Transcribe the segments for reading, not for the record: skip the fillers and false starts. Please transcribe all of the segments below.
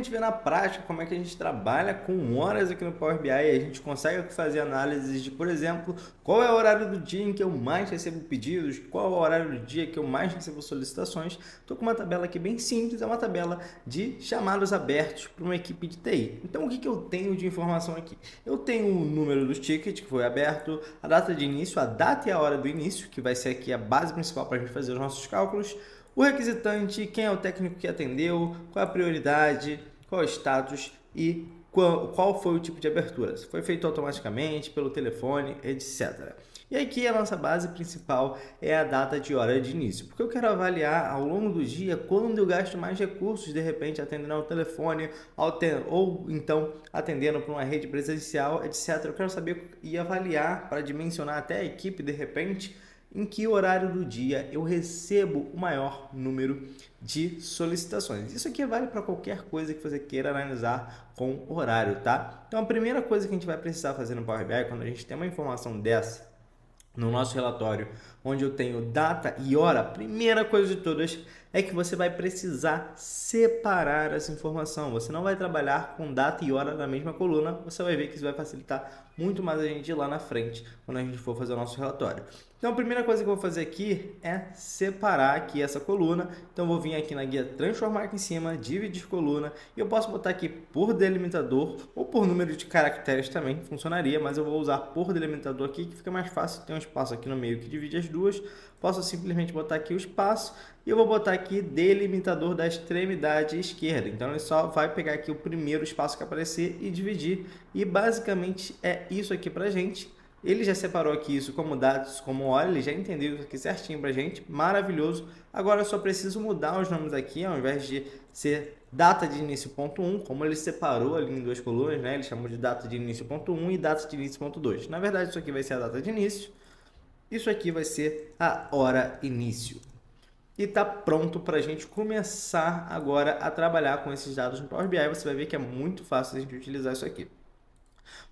gente vê na prática como é que a gente trabalha com horas aqui no Power BI, a gente consegue fazer análises de, por exemplo, qual é o horário do dia em que eu mais recebo pedidos, qual é o horário do dia que eu mais recebo solicitações. Estou com uma tabela aqui bem simples, é uma tabela de chamados abertos para uma equipe de TI. Então, o que eu tenho de informação aqui? Eu tenho o número dos tickets que foi aberto, a data de início, a data e a hora do início, que vai ser aqui a base principal para a gente fazer os nossos cálculos, o requisitante, quem é o técnico que atendeu, qual a prioridade, qual é o status e qual foi o tipo de abertura. Se foi feito automaticamente, pelo telefone, etc. E aqui a nossa base principal é a data de hora de início, porque eu quero avaliar ao longo do dia quando eu gasto mais recursos, de repente atendendo ao telefone, ou então atendendo para uma rede presencial, etc. Eu quero saber e avaliar para dimensionar até a equipe, de repente, em que horário do dia eu recebo o maior número de solicitações. Isso aqui vale para qualquer coisa que você queira analisar com horário, tá? Então a primeira coisa que a gente vai precisar fazer no Power BI, quando a gente tem uma informação dessa, no nosso relatório, onde eu tenho data e hora, a primeira coisa de todas é que você vai precisar separar essa informação. Você não vai trabalhar com data e hora na mesma coluna, você vai ver que isso vai facilitar muito mais a gente ir lá na frente, quando a gente for fazer o nosso relatório. Então, a primeira coisa que eu vou fazer aqui é separar aqui essa coluna. Então, eu vou vir aqui na guia transformar aqui em cima, dividir coluna, e eu posso botar aqui por delimitador ou por número de caracteres também, funcionaria, mas eu vou usar por delimitador aqui, que fica mais fácil, tem um espaço aqui no meio que divide as duas. Posso simplesmente botar aqui o espaço e eu vou botar aqui delimitador da extremidade esquerda. Então, ele só vai pegar aqui o primeiro espaço que aparecer e dividir. E basicamente é isso aqui pra gente. Ele já separou aqui isso como dados, como hora, ele já entendeu isso aqui certinho pra gente, maravilhoso. Agora eu só preciso mudar os nomes aqui, ao invés de ser data de início ponto 1, como ele separou ali em duas colunas, né? Ele chamou de data de início ponto 1 e data de início ponto 2. Na verdade, isso aqui vai ser a data de início, isso aqui vai ser a hora início. E está pronto para a gente começar agora a trabalhar com esses dados no Power BI. Você vai ver que é muito fácil a gente utilizar isso aqui.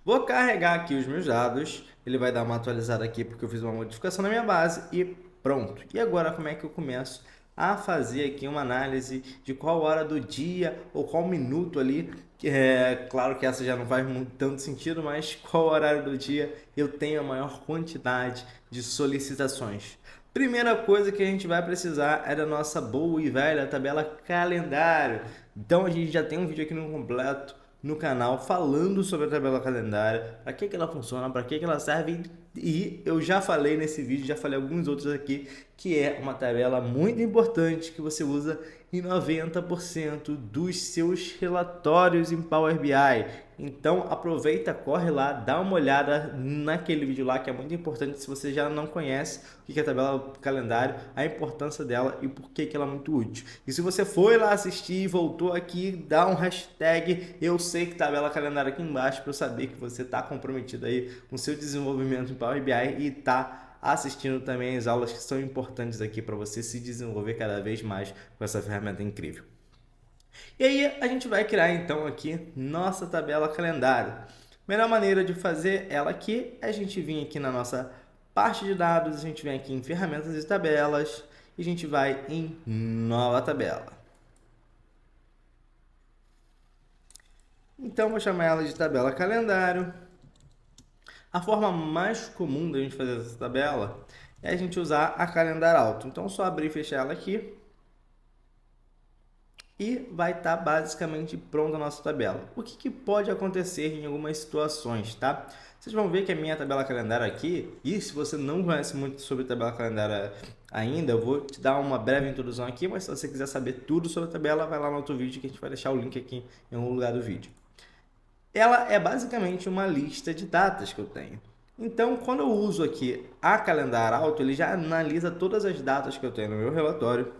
Vou carregar aqui os meus dados, ele vai dar uma atualizada aqui porque eu fiz uma modificação na minha base e pronto. E agora como é que eu começo a fazer aqui uma análise de qual hora do dia ou qual minuto ali, claro que essa já não faz muito, tanto sentido, mas qual horário do dia eu tenho a maior quantidade de solicitações. Primeira coisa que a gente vai precisar é da nossa boa e velha tabela calendário. Então a gente já tem um vídeo aqui no completo no canal falando sobre a tabela calendária, para que ela funciona, para que ela serve, e eu já falei nesse vídeo, já falei alguns outros aqui, que é uma tabela muito importante que você usa em 90% dos seus relatórios em Power BI. Então aproveita, corre lá, dá uma olhada naquele vídeo lá que é muito importante se você já não conhece o que é a tabela calendário, a importância dela e por que ela é muito útil. E se você foi lá assistir e voltou aqui, dá um hashtag eu sei que tabela calendário aqui embaixo para eu saber que você está comprometido aí com o seu desenvolvimento em Power BI e está assistindo também as aulas que são importantes aqui para você se desenvolver cada vez mais com essa ferramenta incrível. E aí a gente vai criar então aqui nossa tabela calendário. Melhor maneira de fazer ela aqui é a gente vir aqui na nossa parte de dados, a gente vem aqui em ferramentas e tabelas e a gente vai em nova tabela. Então vou chamar ela de tabela calendário. A forma mais comum da gente fazer essa tabela é a gente usar a calendar auto. Então só abrir e fechar ela aqui e vai estar basicamente pronta a nossa tabela. O que pode acontecer em algumas situações, tá? Vocês vão ver que a minha tabela calendário aqui, e se você não conhece muito sobre tabela calendário ainda, eu vou te dar uma breve introdução aqui, mas se você quiser saber tudo sobre a tabela, vai lá no outro vídeo que a gente vai deixar o link aqui em algum lugar do vídeo. Ela é basicamente uma lista de datas que eu tenho. Então, quando eu uso aqui a calendar auto, ele já analisa todas as datas que eu tenho no meu relatório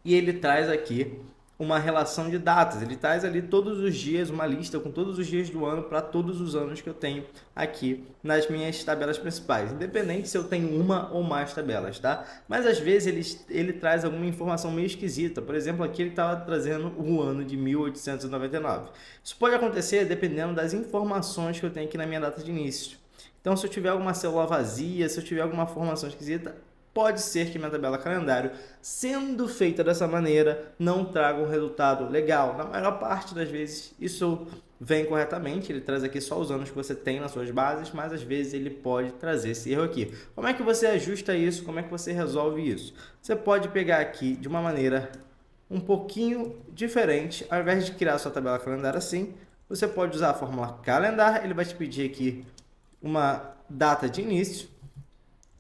e ele traz aqui uma relação de datas. Ele traz ali todos os dias, uma lista com todos os dias do ano para todos os anos que eu tenho aqui nas minhas tabelas principais, independente se eu tenho uma ou mais tabelas, tá? Mas às vezes ele traz alguma informação meio esquisita. Por exemplo, aqui ele estava trazendo o ano de 1899. Isso pode acontecer dependendo das informações que eu tenho aqui na minha data de início. Então, se eu tiver alguma célula vazia, se eu tiver alguma informação esquisita, pode ser que minha tabela calendário, sendo feita dessa maneira, não traga um resultado legal. Na maior parte das vezes, isso vem corretamente, ele traz aqui só os anos que você tem nas suas bases, mas às vezes ele pode trazer esse erro aqui. Como é que você ajusta isso? Como é que você resolve isso? Você pode pegar aqui de uma maneira um pouquinho diferente, ao invés de criar a sua tabela calendário assim, você pode usar a fórmula calendar, ele vai te pedir aqui uma data de início,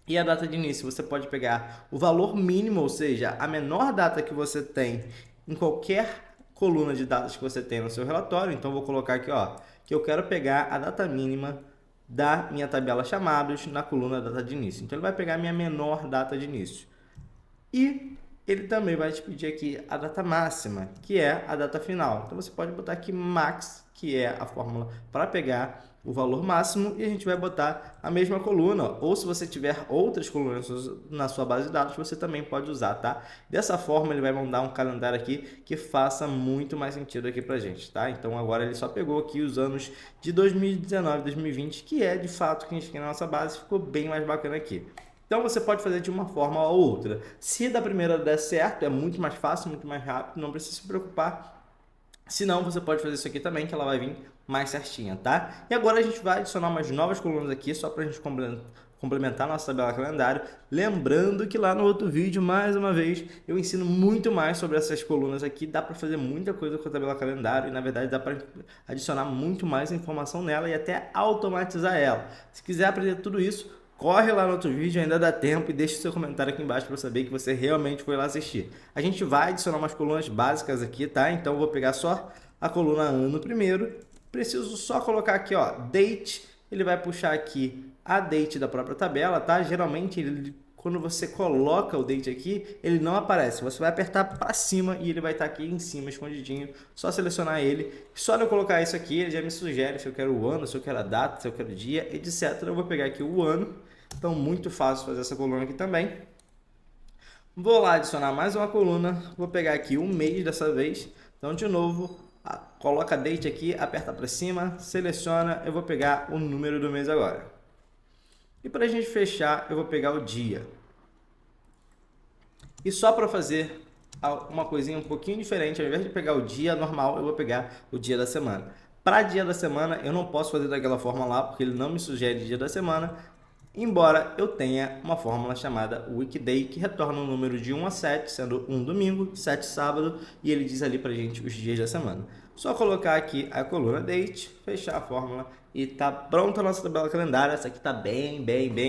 e a data de início você pode pegar o valor mínimo, ou seja, a menor data que você tem em qualquer coluna de datas que você tem no seu relatório. Então vou colocar aqui, ó, que eu quero pegar a data mínima da minha tabela chamados na coluna data de início. Então ele vai pegar a minha menor data de início. E ele também vai te pedir aqui a data máxima, que é a data final. Então você pode botar aqui max, que é a fórmula para pegar o valor máximo, e a gente vai botar a mesma coluna, ou se você tiver outras colunas na sua base de dados, você também pode usar, tá? Dessa forma ele vai mandar um calendário aqui que faça muito mais sentido aqui pra gente, tá? Então agora ele só pegou aqui os anos de 2019 2020, que é de fato que a gente tem na nossa base, ficou bem mais bacana aqui. Então você pode fazer de uma forma ou outra. Se da primeira der certo, é muito mais fácil, muito mais rápido, não precisa se preocupar. Se não, você pode fazer isso aqui também, que ela vai vir mais certinha, tá? E agora a gente vai adicionar umas novas colunas aqui, só para a gente complementar a nossa tabela calendário. Lembrando que lá no outro vídeo, mais uma vez, eu ensino muito mais sobre essas colunas aqui. Dá para fazer muita coisa com a tabela calendário e, na verdade, dá para adicionar muito mais informação nela e até automatizar ela. Se quiser aprender tudo isso, corre lá no outro vídeo, ainda dá tempo, e deixa o seu comentário aqui embaixo para eu saber que você realmente foi lá assistir. A gente vai adicionar umas colunas básicas aqui, tá? Então eu vou pegar só a coluna ano primeiro. Preciso só colocar aqui, ó, date. Ele vai puxar aqui a date da própria tabela, tá? Geralmente, quando você coloca o date aqui, ele não aparece. Você vai apertar para cima e ele vai estar aqui em cima, escondidinho. Só selecionar ele. Só de eu colocar isso aqui, ele já me sugere se eu quero o ano, se eu quero a data, se eu quero o dia, etc. Eu vou pegar aqui o ano. Então, muito fácil fazer essa coluna aqui também. Vou lá adicionar mais uma coluna. Vou pegar aqui um mês dessa vez. Então, de novo, coloca date aqui, aperta para cima, seleciona. Eu vou pegar o número do mês agora. E para a gente fechar, eu vou pegar o dia. E só para fazer uma coisinha um pouquinho diferente, ao invés de pegar o dia normal, eu vou pegar o dia da semana. Para dia da semana, eu não posso fazer daquela forma lá, porque ele não me sugere dia da semana. Embora eu tenha uma fórmula chamada weekday, que retorna um número de 1 a 7, sendo 1 domingo, 7 sábado, e ele diz ali pra gente os dias da semana. Só colocar aqui a coluna date, fechar a fórmula e tá pronta a nossa tabela calendária. Essa aqui tá bem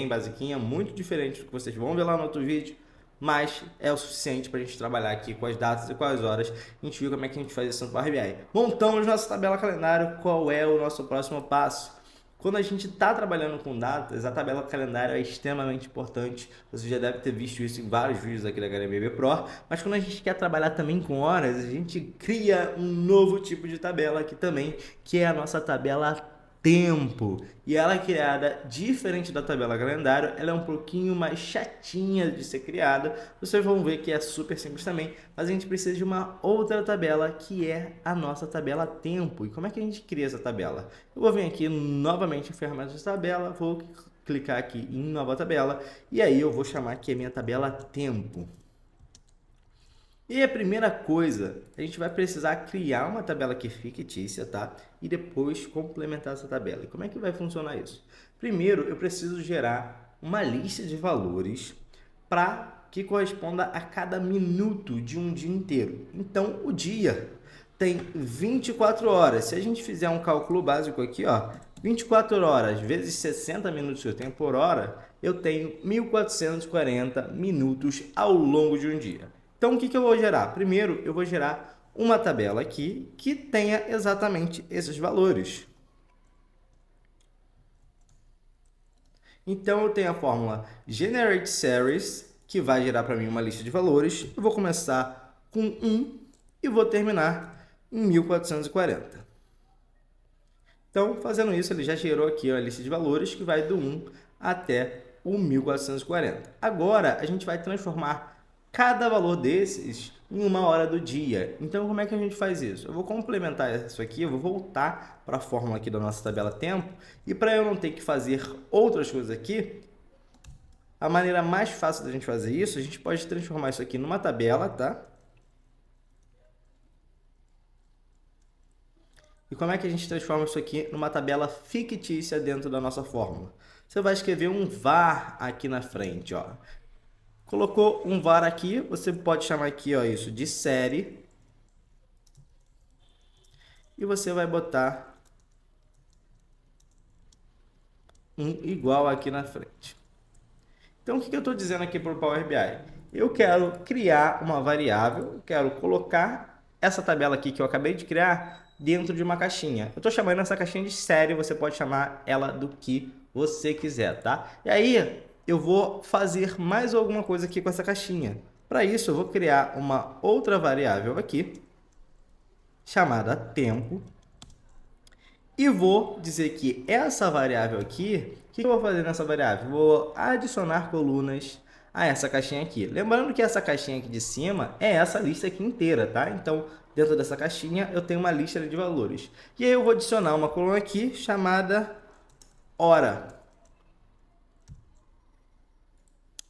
basiquinha, muito diferente do que vocês vão ver lá no outro vídeo, mas é o suficiente para a gente trabalhar aqui com as datas e com as horas. A gente viu como é que a gente faz isso no Power BI. Montamos nossa tabela calendário, qual é o nosso próximo passo? Quando a gente está trabalhando com datas, a tabela calendário é extremamente importante. Você já deve ter visto isso em vários vídeos aqui da HMB Pro. Mas quando a gente quer trabalhar também com horas, a gente cria um novo tipo de tabela aqui também, que é a nossa tabela tempo. E ela é criada diferente da tabela calendário, ela é um pouquinho mais chatinha de ser criada. Vocês vão ver que é super simples também, mas a gente precisa de uma outra tabela, que é a nossa tabela tempo. E como é que a gente cria essa tabela? Eu vou vir aqui novamente em ferramentas de tabela, vou clicar aqui em nova tabela, e aí eu vou chamar aqui a minha tabela tempo. E a primeira coisa, a gente vai precisar criar uma tabela aqui fictícia, tá? E depois complementar essa tabela. E como é que vai funcionar isso? Primeiro, eu preciso gerar uma lista de valores para que corresponda a cada minuto de um dia inteiro. Então, o dia tem 24 horas. Se a gente fizer um cálculo básico aqui, ó, 24 horas vezes 60 minutos que eu tenho por hora, eu tenho 1440 minutos ao longo de um dia. Então, o que eu vou gerar? Primeiro, eu vou gerar uma tabela aqui que tenha exatamente esses valores. Então, eu tenho a fórmula GenerateSeries, que vai gerar para mim uma lista de valores. Eu vou começar com 1 e vou terminar em 1440. Então, fazendo isso, ele já gerou aqui a lista de valores que vai do 1 até o 1440. Agora, a gente vai transformar cada valor desses em uma hora do dia. Então, como é que a gente faz isso? Eu vou complementar isso aqui, eu vou voltar para a fórmula aqui da nossa tabela tempo, e para eu não ter que fazer outras coisas aqui, a maneira mais fácil da gente fazer isso, a gente pode transformar isso aqui numa tabela, tá? E como é que a gente transforma isso aqui numa tabela fictícia dentro da nossa fórmula? Você vai escrever um var aqui na frente, ó. Colocou um var aqui, você pode chamar aqui, ó, isso de série. E você vai botar um igual aqui na frente. Então, o que eu estou dizendo aqui para o Power BI? Eu quero criar uma variável, eu quero colocar essa tabela aqui que eu acabei de criar dentro de uma caixinha. Eu estou chamando essa caixinha de série, você pode chamar ela do que você quiser, tá? E aí, eu vou fazer mais alguma coisa aqui com essa caixinha. Para isso, eu vou criar uma outra variável aqui, chamada tempo. E vou dizer que essa variável aqui, o que eu vou fazer nessa variável? Vou adicionar colunas a essa caixinha aqui. Lembrando que essa caixinha aqui de cima é essa lista aqui inteira, tá? Então, dentro dessa caixinha, eu tenho uma lista de valores. E aí eu vou adicionar uma coluna aqui chamada hora.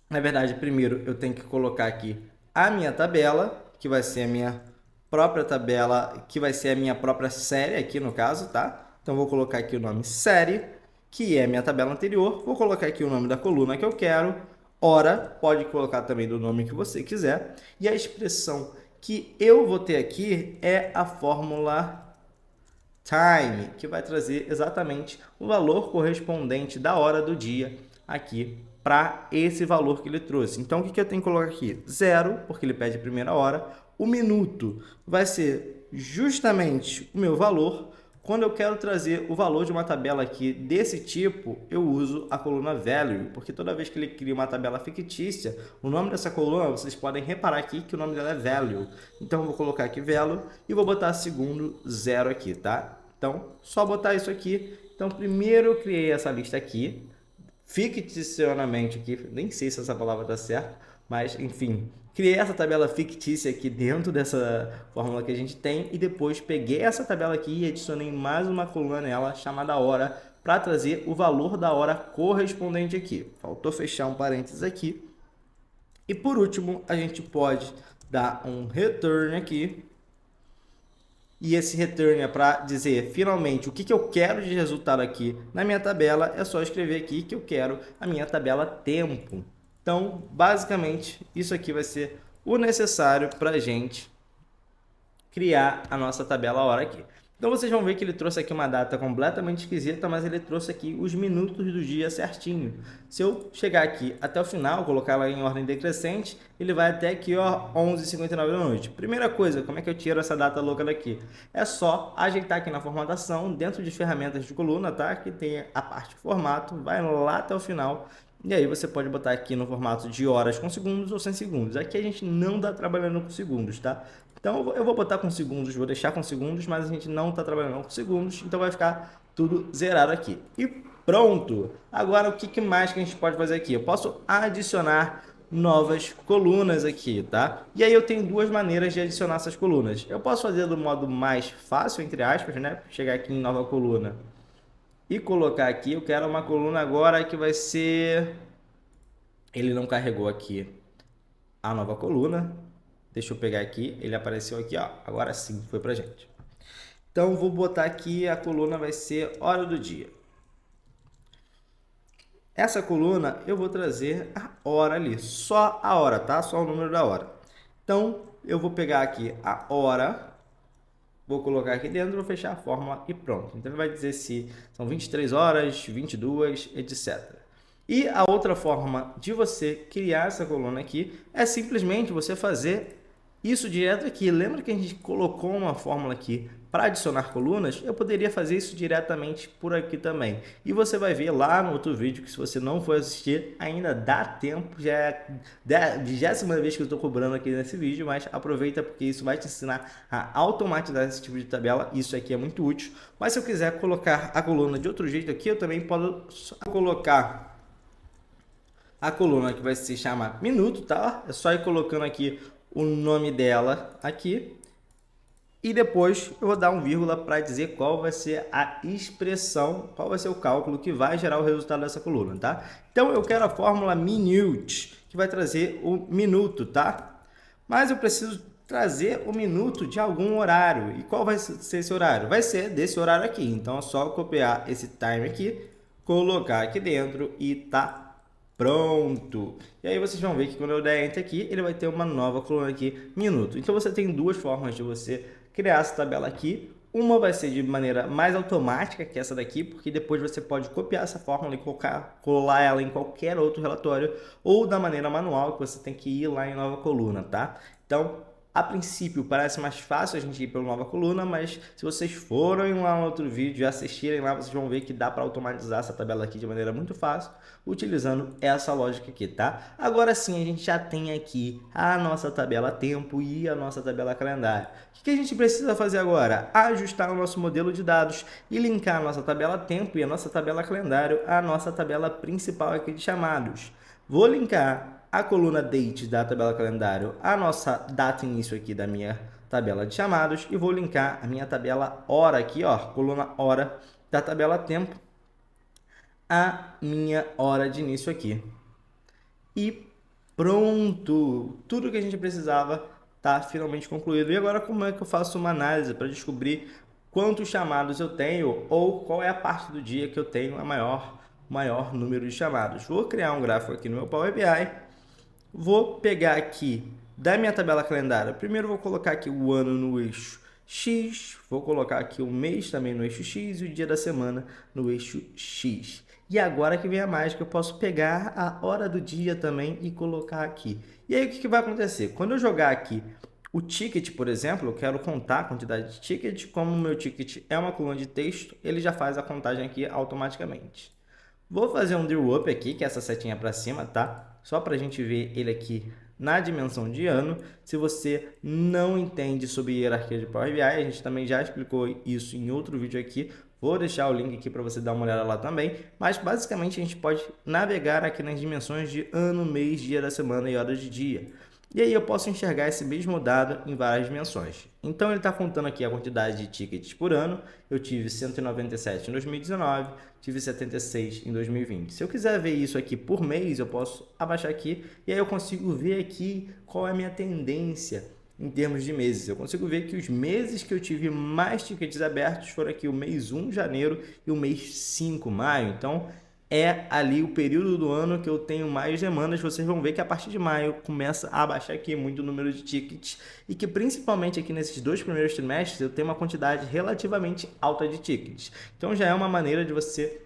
Na verdade, primeiro eu tenho que colocar aqui a minha tabela, que vai ser a minha própria tabela, que vai ser a minha própria série aqui no caso, tá? Então, vou colocar aqui o nome série, que é a minha tabela anterior. Vou colocar aqui o nome da coluna que eu quero. Hora, pode colocar também do nome que você quiser. E a expressão que eu vou ter aqui é a fórmula time, que vai trazer exatamente o valor correspondente da hora do dia aqui para esse valor que ele trouxe. Então, o que eu tenho que colocar aqui? 0, porque ele pede a primeira hora. O minuto vai ser justamente o meu valor. Quando eu quero trazer o valor de uma tabela aqui desse tipo, eu uso a coluna value, porque toda vez que ele cria uma tabela fictícia, o nome dessa coluna, vocês podem reparar aqui que o nome dela é value. Então, eu vou colocar aqui value e vou botar segundo 0 aqui, tá? Então, só botar isso aqui. Então, primeiro eu criei essa lista aqui, ficticiamente aqui, nem sei se essa palavra está certa, mas enfim, criei essa tabela fictícia aqui dentro dessa fórmula que a gente tem e depois peguei essa tabela aqui e adicionei mais uma coluna nela chamada hora para trazer o valor da hora correspondente aqui. Faltou fechar um parênteses aqui. E por último, a gente pode dar um return aqui. E esse return é para dizer finalmente o que eu quero de resultado aqui na minha tabela. É só escrever aqui que eu quero a minha tabela tempo. Então, basicamente, isso aqui vai ser o necessário para a gente criar a nossa tabela hora aqui. Então, vocês vão ver que ele trouxe aqui uma data completamente esquisita, mas ele trouxe aqui os minutos do dia certinho. Se eu chegar aqui até o final, colocar ela em ordem decrescente, ele vai até aqui, ó, 11h59 da noite. Primeira coisa, como é que eu tiro essa data louca daqui? É só ajeitar aqui na formatação, dentro de ferramentas de coluna, tá? Que tem a parte de formato, vai lá até o final. E aí você pode botar aqui no formato de horas com segundos ou sem segundos. Aqui a gente não está trabalhando com segundos, tá? Então eu vou botar com segundos, vou deixar com segundos, mas a gente não está trabalhando com segundos, então vai ficar tudo zerado aqui. E pronto! Agora o que mais que a gente pode fazer aqui? Eu posso adicionar novas colunas aqui, tá? E aí eu tenho duas maneiras de adicionar essas colunas. Eu posso fazer do modo mais fácil, entre aspas, né? Chegar aqui em nova coluna e colocar aqui, eu quero uma coluna agora que vai ser... Ele não carregou aqui a nova coluna. Deixa eu pegar aqui, ele apareceu aqui, ó. Agora sim, foi pra gente. Então, vou botar aqui, a coluna vai ser hora do dia. Essa coluna, eu vou trazer a hora ali, só a hora, tá? Só o número da hora. Então, eu vou pegar aqui a hora... Vou colocar aqui dentro, vou fechar a fórmula e pronto. Então, ele vai dizer se são 23 horas, 22, etc. E a outra forma de você criar essa coluna aqui é simplesmente você fazer isso direto aqui. Lembra que a gente colocou uma fórmula aqui para adicionar colunas? Eu poderia fazer isso diretamente por aqui também. E você vai ver lá no outro vídeo que se você não for assistir, ainda dá tempo. Já é a 20ª vez que eu estou cobrando aqui nesse vídeo, mas aproveita porque isso vai te ensinar a automatizar esse tipo de tabela. Isso aqui é muito útil. Mas se eu quiser colocar a coluna de outro jeito aqui, eu também posso colocar a coluna que vai se chamar minuto, tá? É só ir colocando aqui o nome dela aqui E depois eu vou dar um vírgula para dizer qual vai ser a expressão, qual vai ser o cálculo que vai gerar o resultado dessa coluna, tá? Então eu quero a fórmula minute, que vai trazer o minuto, tá? Mas eu preciso trazer o minuto de algum horário. E qual vai ser esse horário? Vai ser desse horário aqui. Então é só copiar esse time aqui, colocar aqui dentro e tá pronto! E aí vocês vão ver que quando eu der Enter aqui, ele vai ter uma nova coluna aqui, minuto. Então você tem duas formas de você criar essa tabela aqui. Uma vai ser de maneira mais automática, que é essa daqui, porque depois você pode copiar essa fórmula e colar ela em qualquer outro relatório, ou da maneira manual, que você tem que ir lá em nova coluna, tá? Então, a princípio parece mais fácil a gente ir pela nova coluna, mas se vocês forem lá no outro vídeo e assistirem lá, vocês vão ver que dá para automatizar essa tabela aqui de maneira muito fácil, utilizando essa lógica aqui, tá? Agora sim, a gente já tem aqui a nossa tabela tempo e a nossa tabela calendário. O que a gente precisa fazer agora? Ajustar o nosso modelo de dados e linkar a nossa tabela tempo e a nossa tabela calendário à nossa tabela principal aqui de chamados. Vou linkar a coluna date da tabela calendário à nossa data início aqui da minha tabela de chamados e vou linkar a minha tabela hora aqui, ó, coluna hora da tabela tempo a minha hora de início aqui. E pronto! Tudo que a gente precisava está finalmente concluído. E agora como é que eu faço uma análise para descobrir quantos chamados eu tenho ou qual é a parte do dia que eu tenho a maior número de chamados? Vou criar um gráfico aqui no meu Power BI. Vou pegar aqui da minha tabela calendário. Primeiro vou colocar aqui o ano no eixo X. Vou colocar aqui o mês também no eixo X e o dia da semana no eixo X. E agora que vem a mágica, eu posso pegar a hora do dia também e colocar aqui. E aí o que vai acontecer? Quando eu jogar aqui o ticket, por exemplo, eu quero contar a quantidade de ticket. Como o meu ticket é uma coluna de texto, ele já faz a contagem aqui automaticamente. Vou fazer um draw up aqui, que é essa setinha para cima, tá? Só para a gente ver ele aqui na dimensão de ano. Se você não entende sobre hierarquia de Power BI, a gente também já explicou isso em outro vídeo aqui. Vou deixar o link aqui para você dar uma olhada lá também. Mas basicamente a gente pode navegar aqui nas dimensões de ano, mês, dia da semana e horas de dia. E aí eu posso enxergar esse mesmo dado em várias dimensões. Então ele está contando aqui a quantidade de tickets por ano. Eu tive 197 em 2019, tive 76 em 2020. Se eu quiser ver isso aqui por mês, eu posso abaixar aqui e aí eu consigo ver aqui qual é a minha tendência em termos de meses. Eu consigo ver que os meses que eu tive mais tickets abertos foram aqui o mês 1, janeiro, e o mês 5, maio. Então é ali o período do ano que eu tenho mais demandas. Vocês vão ver que a partir de maio começa a baixar aqui muito o número de tickets e que principalmente aqui nesses 2 primeiros trimestres eu tenho uma quantidade relativamente alta de tickets. Então já é uma maneira de você,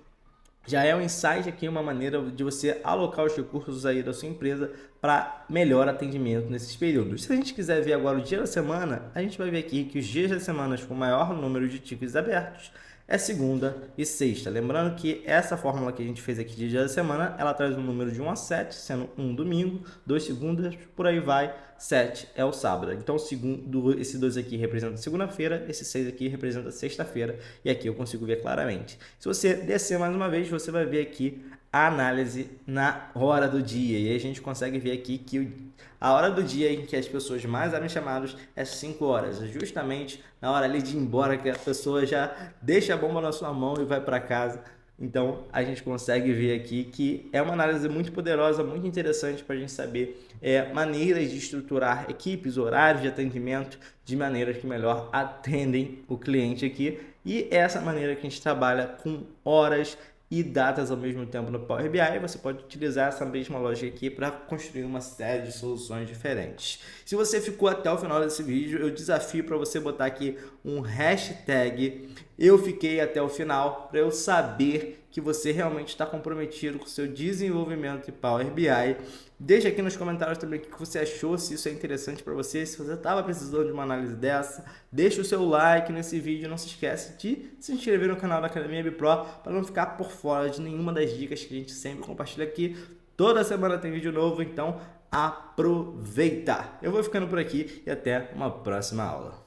já é um insight aqui, uma maneira de você alocar os recursos aí da sua empresa para melhor atendimento nesses períodos. Se a gente quiser ver agora o dia da semana, a gente vai ver aqui que os dias das semanas com maior número de tickets abertos é segunda e sexta. Lembrando que essa fórmula que a gente fez aqui de dia da semana, ela traz um número de 1 a 7, sendo 1 domingo, 2 segundas, por aí vai, 7 é o sábado. Então esse 2 aqui representa segunda-feira, esse 6 aqui representa sexta-feira, e aqui eu consigo ver claramente. Se você descer mais uma vez, você vai ver aqui a análise na hora do dia, e aí a gente consegue ver aqui que a hora do dia em que as pessoas mais abrem chamados é 5 horas, justamente na hora ali de ir embora, que a pessoa já deixa a bomba na sua mão e vai para casa. Então a gente consegue ver aqui que é uma análise muito poderosa, muito interessante para a gente saber maneiras de estruturar equipes, horários de atendimento de maneiras que melhor atendem o cliente aqui, e essa maneira que a gente trabalha com horas e datas ao mesmo tempo no Power BI. Você pode utilizar essa mesma lógica aqui para construir uma série de soluções diferentes. Se você ficou até o final desse vídeo, eu desafio para você botar aqui um hashtag eu fiquei até o final, para eu saber que você realmente está comprometido com o seu desenvolvimento de Power BI. Deixa aqui nos comentários também o que você achou, se isso é interessante para você, se você estava precisando de uma análise dessa. Deixa o seu like nesse vídeo, não se esquece de se inscrever no canal da Academia BPRO para não ficar por fora de nenhuma das dicas que a gente sempre compartilha aqui. Toda semana tem vídeo novo, então aproveita! Eu vou ficando por aqui e até uma próxima aula.